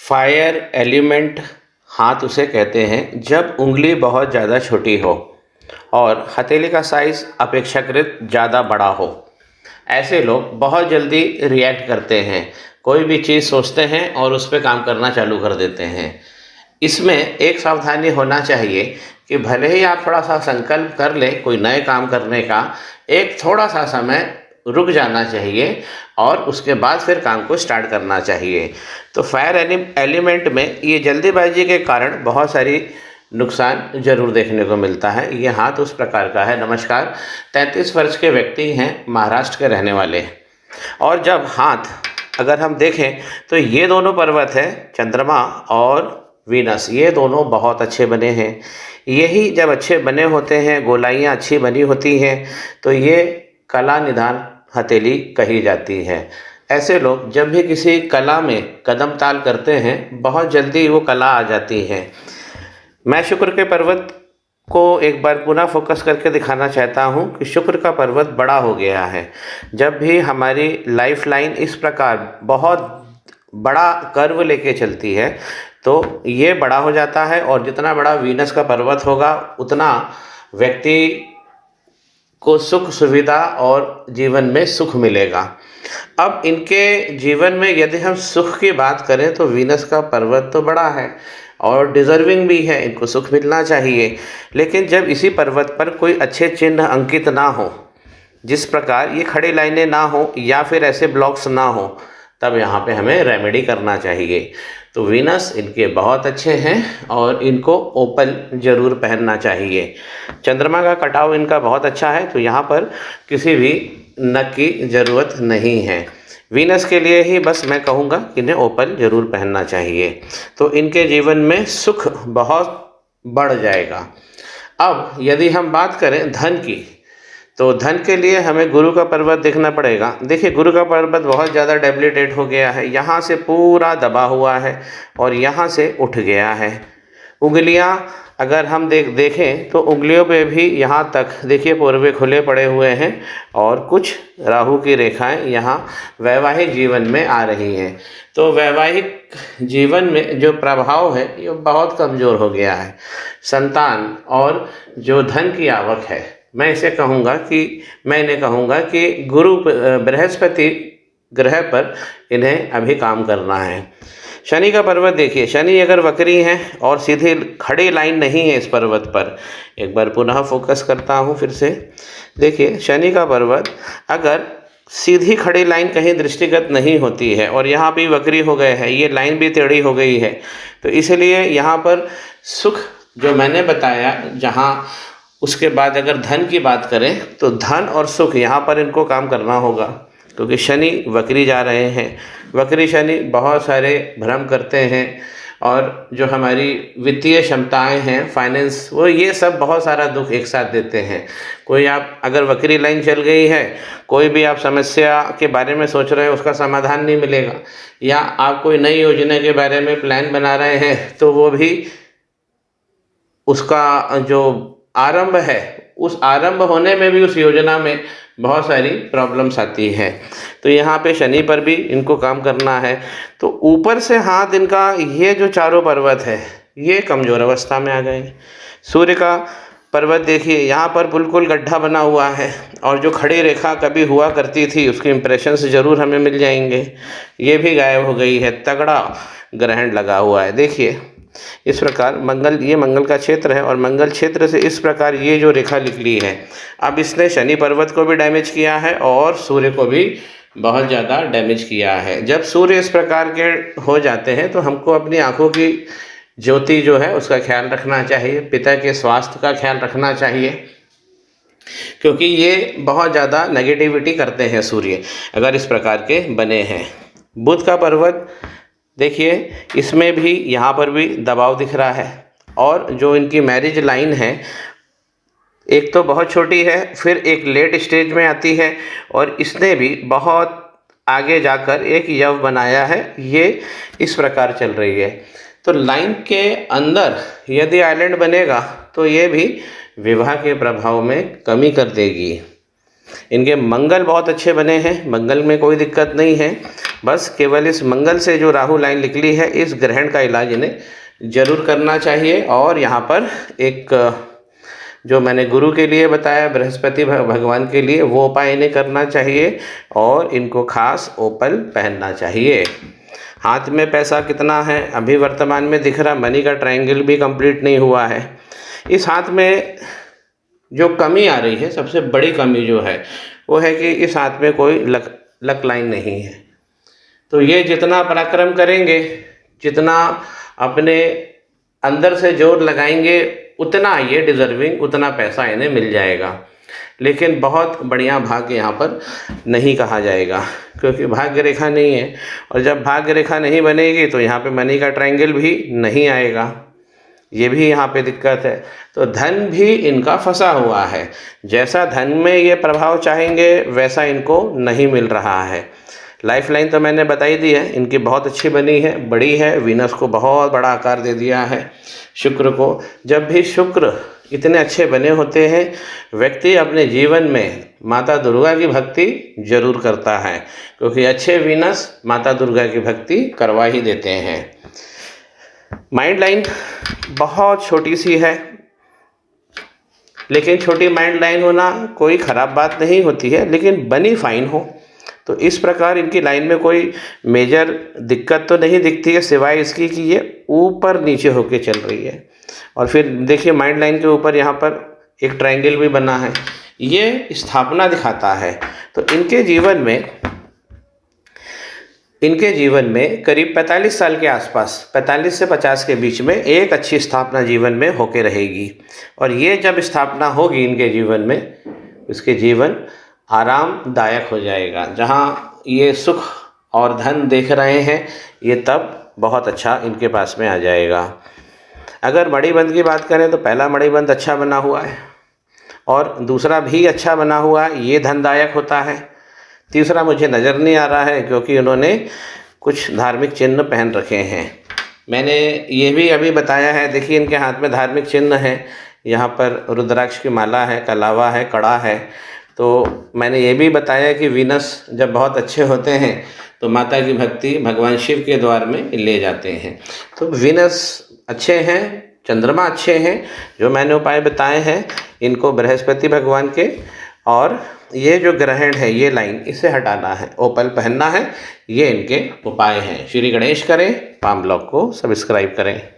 Fire element हाथ उसे कहते हैं जब उंगली बहुत ज़्यादा छोटी हो और हथेली का साइज़ अपेक्षाकृत ज़्यादा बड़ा हो। ऐसे लोग बहुत जल्दी रिएक्ट करते हैं, कोई भी चीज़ सोचते हैं और उस पे काम करना चालू कर देते हैं। इसमें एक सावधानी होना चाहिए कि भले ही आप थोड़ा-सा संकल्प कर लें कोई नए काम करने का, एक थोड़ा-सा समय रुक जाना चाहिए और उसके बाद फिर काम को स्टार्ट करना चाहिए। तो फायर एलिमेंट में ये जल्दीबाजी के कारण बहुत सारी नुकसान ज़रूर देखने को मिलता है। ये हाथ उस प्रकार का है। नमस्कार, 33 वर्ष के व्यक्ति हैं, महाराष्ट्र के रहने वाले। और जब हाथ अगर हम देखें तो ये दोनों पर्वत हैं, चंद्रमा और वीनस, ये दोनों बहुत अच्छे बने हैं। यही जब अच्छे बने होते हैं, गोलाइयाँ अच्छी बनी होती हैं, तो ये कला निदान हथेली कही जाती है। ऐसे लोग जब भी किसी कला में कदम ताल करते हैं, बहुत जल्दी वो कला आ जाती है। मैं शुक्र के पर्वत को एक बार पुनः फोकस करके दिखाना चाहता हूँ कि शुक्र का पर्वत बड़ा हो गया है। जब भी हमारी लाइफ लाइन इस प्रकार बहुत बड़ा कर्व लेके चलती है तो ये बड़ा हो जाता है, और जितना बड़ा वीनस का पर्वत होगा उतना व्यक्ति को सुख सुविधा और जीवन में सुख मिलेगा। अब इनके जीवन में यदि हम सुख की बात करें तो वीनस का पर्वत तो बड़ा है और डिज़र्विंग भी है, इनको सुख मिलना चाहिए। लेकिन जब इसी पर्वत पर कोई अच्छे चिन्ह अंकित ना हो, जिस प्रकार ये खड़ी लाइनें ना हो या फिर ऐसे ब्लॉक्स ना हो, तब यहाँ पे हमें रेमेडी करना चाहिए। तो वीनस इनके बहुत अच्छे हैं और इनको ओपल ज़रूर पहनना चाहिए। चंद्रमा का कटाव इनका बहुत अच्छा है, तो यहाँ पर किसी भी नग की ज़रूरत नहीं है। वीनस के लिए ही बस मैं कहूँगा कि इन्हें ओपल ज़रूर पहनना चाहिए, तो इनके जीवन में सुख बहुत बढ़ जाएगा। अब यदि हम बात करें धन की, तो धन के लिए हमें गुरु का पर्वत देखना पड़ेगा। देखिए, गुरु का पर्वत बहुत ज़्यादा डेबिलिटेट हो गया है, यहाँ से पूरा दबा हुआ है और यहाँ से उठ गया है। उंगलियाँ अगर हम देखें तो उंगलियों पे भी यहाँ तक देखिए पोरवे खुले पड़े हुए हैं और कुछ राहु की रेखाएं यहाँ वैवाहिक जीवन में आ रही हैं। तो वैवाहिक जीवन में जो प्रभाव है ये बहुत कमज़ोर हो गया है। संतान और जो धन की आवक है, मैं इन्हें कहूँगा कि गुरु बृहस्पति ग्रह पर इन्हें अभी काम करना है। शनि का पर्वत देखिए, शनि अगर वक्री है और सीधी खड़ी लाइन नहीं है इस पर्वत पर, एक बार पुनः फोकस करता हूँ फिर से। देखिए, शनि का पर्वत अगर सीधी खड़ी लाइन कहीं दृष्टिगत नहीं होती है और यहाँ भी वक्री हो गए हैं, ये लाइन भी टेढ़ी हो गई है, तो इसलिए यहाँ पर सुख जो मैंने बताया, जहाँ उसके बाद अगर धन की बात करें तो धन और सुख यहाँ पर इनको काम करना होगा, क्योंकि शनि वक्री जा रहे हैं। वक्री शनि बहुत सारे भ्रम करते हैं और जो हमारी वित्तीय क्षमताएं हैं, फाइनेंस, वो ये सब बहुत सारा दुख एक साथ देते हैं। कोई आप अगर वक्री लाइन चल गई है, कोई भी आप समस्या के बारे में सोच रहे हैं उसका समाधान नहीं मिलेगा, या आप कोई नई योजना के बारे में प्लान बना रहे हैं तो वो भी उसका जो आरंभ है, उस आरंभ होने में भी उस योजना में बहुत सारी प्रॉब्लम्स आती हैं। तो यहाँ पे शनि पर भी इनको काम करना है। तो ऊपर से हाथ इनका ये जो चारों पर्वत है ये कमज़ोर अवस्था में आ गए। सूर्य का पर्वत देखिए, यहाँ पर बिल्कुल गड्ढा बना हुआ है और जो खड़ी रेखा कभी हुआ करती थी उसके इम्प्रेशंस ज़रूर हमें मिल जाएंगे, ये भी गायब हो गई है। तगड़ा ग्रहण लगा हुआ है। देखिए इस प्रकार मंगल, ये मंगल का क्षेत्र है और मंगल क्षेत्र से इस प्रकार ये जो रेखा निकली है, अब इसने शनि पर्वत को भी डैमेज किया है और सूर्य को भी बहुत ज़्यादा डैमेज किया है। जब सूर्य इस प्रकार के हो जाते हैं तो हमको अपनी आँखों की ज्योति जो है उसका ख्याल रखना चाहिए, पिता के स्वास्थ्य का ख्याल रखना चाहिए, क्योंकि ये बहुत ज़्यादा नेगेटिविटी करते हैं सूर्य अगर इस प्रकार के बने हैं। बुध का पर्वत देखिए, इसमें भी यहाँ पर भी दबाव दिख रहा है और जो इनकी मैरिज लाइन है, एक तो बहुत छोटी है, फिर एक लेट स्टेज में आती है और इसने भी बहुत आगे जाकर एक यव बनाया है, ये इस प्रकार चल रही है। तो लाइन के अंदर यदि आइलैंड बनेगा तो ये भी विवाह के प्रभाव में कमी कर देगी। इनके मंगल बहुत अच्छे बने हैं, मंगल में कोई दिक्कत नहीं है। बस केवल इस मंगल से जो राहु लाइन निकली है, इस ग्रहण का इलाज इन्हें ज़रूर करना चाहिए। और यहाँ पर एक जो मैंने गुरु के लिए बताया, बृहस्पति भगवान के लिए, वो उपाय इन्हें करना चाहिए। और इनको खास ओपल पहनना चाहिए। हाथ में पैसा कितना है अभी वर्तमान में दिख रहा, मनी का ट्रायंगल भी कंप्लीट नहीं हुआ है। इस हाथ में जो कमी आ रही है, सबसे बड़ी कमी जो है वो है कि इस हाथ में कोई लक लाइन नहीं है। तो ये जितना पराक्रम करेंगे, जितना अपने अंदर से जोर लगाएंगे, उतना ये डिज़र्विंग, उतना पैसा इन्हें मिल जाएगा। लेकिन बहुत बढ़िया भाग्य यहाँ पर नहीं कहा जाएगा, क्योंकि भाग्य रेखा नहीं है। और जब भाग्य रेखा नहीं बनेगी तो यहाँ पे मनी का ट्रायंगल भी नहीं आएगा, ये भी यहाँ पे दिक्कत है। तो धन भी इनका फंसा हुआ है। जैसा धन में ये प्रभाव चाहेंगे वैसा इनको नहीं मिल रहा है। लाइफ लाइन तो मैंने बताई दी है, इनकी बहुत अच्छी बनी है, बड़ी है। वीनस को बहुत बड़ा आकार दे दिया है, शुक्र को। जब भी शुक्र इतने अच्छे बने होते हैं, व्यक्ति अपने जीवन में माता दुर्गा की भक्ति जरूर करता है, क्योंकि अच्छे वीनस माता दुर्गा की भक्ति करवा ही देते हैं। माइंड लाइन बहुत छोटी सी है, लेकिन छोटी माइंड लाइन होना कोई ख़राब बात नहीं होती है, लेकिन बनी फाइन हो। तो इस प्रकार इनकी लाइन में कोई मेजर दिक्कत तो नहीं दिखती है, सिवाय इसकी कि ये ऊपर नीचे होके चल रही है। और फिर देखिए माइंड लाइन के ऊपर यहाँ पर एक ट्रायंगल भी बना है, ये स्थापना दिखाता है। तो इनके जीवन में करीब 45 साल के आसपास, 45 से 50 के बीच में एक अच्छी स्थापना जीवन में होके रहेगी। और ये जब स्थापना होगी इनके जीवन में, उसके जीवन आरामदायक हो जाएगा। जहाँ ये सुख और धन देख रहे हैं, ये तब बहुत अच्छा इनके पास में आ जाएगा। अगर मणिबंध की बात करें तो पहला मणिबंध अच्छा बना हुआ है, और दूसरा भी अच्छा बना हुआ है, ये धनदायक होता है। तीसरा मुझे नज़र नहीं आ रहा है, क्योंकि उन्होंने कुछ धार्मिक चिन्ह पहन रखे हैं। मैंने ये भी अभी बताया है, देखिए इनके हाथ में धार्मिक चिन्ह है, यहाँ पर रुद्राक्ष की माला है, कलावा है, कड़ा है। तो मैंने ये भी बताया कि वीनस जब बहुत अच्छे होते हैं तो माता की भक्ति भगवान शिव के द्वार में ले जाते हैं। तो वीनस अच्छे हैं, चंद्रमा अच्छे हैं, जो मैंने उपाय बताए हैं इनको बृहस्पति भगवान के। और ये जो ग्रहण है, ये लाइन इसे हटाना है, ओपल पहनना है, ये इनके उपाय हैं। श्री गणेश करें, पाम ब्लॉग को सब्सक्राइब करें।